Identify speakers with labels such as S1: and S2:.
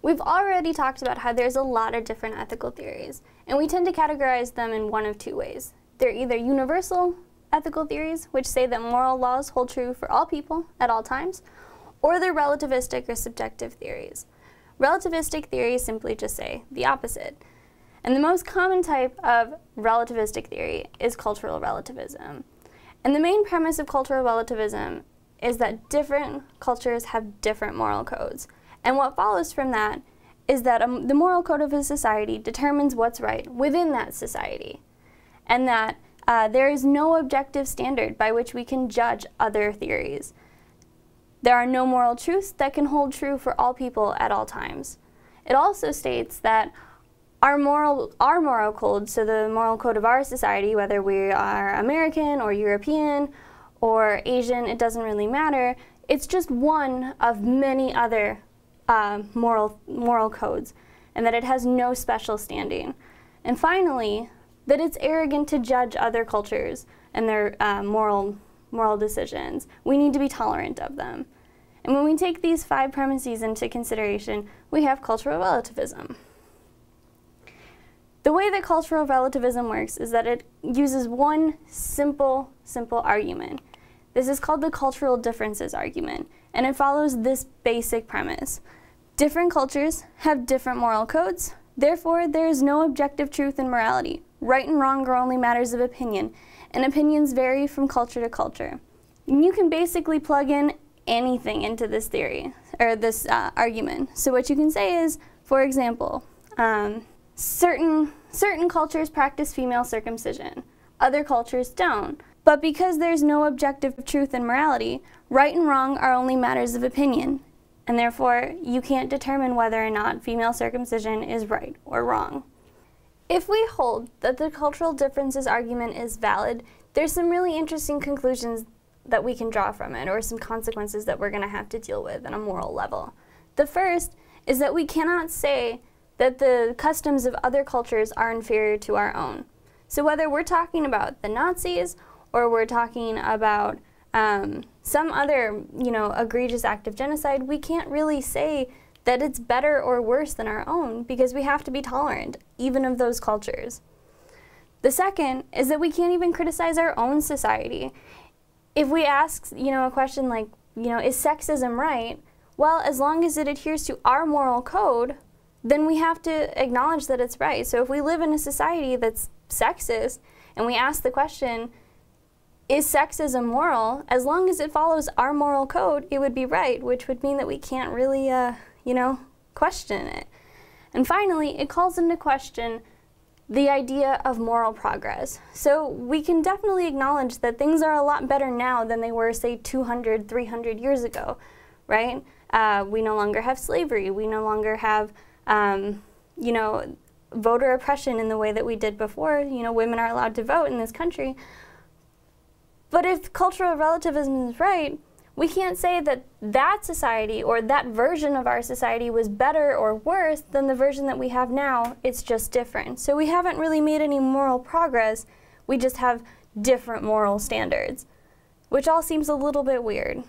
S1: We've already talked about how there's a lot of different ethical theories, and we tend to categorize them in one of two ways. They're either universal ethical theories, which say that moral laws hold true for all people at all times, or they're relativistic or subjective theories. Relativistic theories simply just say the opposite. And the most common type of relativistic theory is cultural relativism. And the main premise of cultural relativism is that different cultures have different moral codes. And what follows from that is that the moral code of a society determines what's right within that society. And that there is no objective standard by which we can judge other theories. There are no moral truths that can hold true for all people at all times. It also states that our moral code, so the moral code of our society, whether we are American or European or Asian, it doesn't really matter. It's just one of many other moral codes, and that it has no special standing. And finally, that it's arrogant to judge other cultures and their moral decisions. We need to be tolerant of them. And when we take these 5 premises into consideration, we have cultural relativism. The way that cultural relativism works is that it uses one simple argument. This is called the cultural differences argument, and it follows this basic premise. Different cultures have different moral codes, therefore there is no objective truth in morality. Right and wrong are only matters of opinion, and opinions vary from culture to culture. And you can basically plug in anything into this theory, or this argument. So what you can say is, for example, certain cultures practice female circumcision, other cultures don't. But because there's no objective truth in morality, right and wrong are only matters of opinion, and therefore you can't determine whether or not female circumcision is right or wrong. If we hold that the cultural differences argument is valid, there's some really interesting conclusions that we can draw from it, or some consequences that we're going to have to deal with on a moral level. The first is that we cannot say that the customs of other cultures are inferior to our own. So whether we're talking about the Nazis or we're talking about some other, egregious act of genocide, we can't really say that it's better or worse than our own, because we have to be tolerant, even of those cultures. The second is that we can't even criticize our own society. If we ask, a question like, is sexism right? Well, as long as it adheres to our moral code, then we have to acknowledge that it's right. So if we live in a society that's sexist, and we ask the question, is sexism moral? As long as it follows our moral code, it would be right, which would mean that we can't really, question it. And finally, it calls into question the idea of moral progress. So we can definitely acknowledge that things are a lot better now than they were, say, 200, 300 years ago, right? We no longer have slavery. We no longer have, voter oppression in the way that we did before. Women are allowed to vote in this country. But if cultural relativism is right, we can't say that that society or that version of our society was better or worse than the version that we have now. It's just different. So we haven't really made any moral progress. We just have different moral standards, which all seems a little bit weird.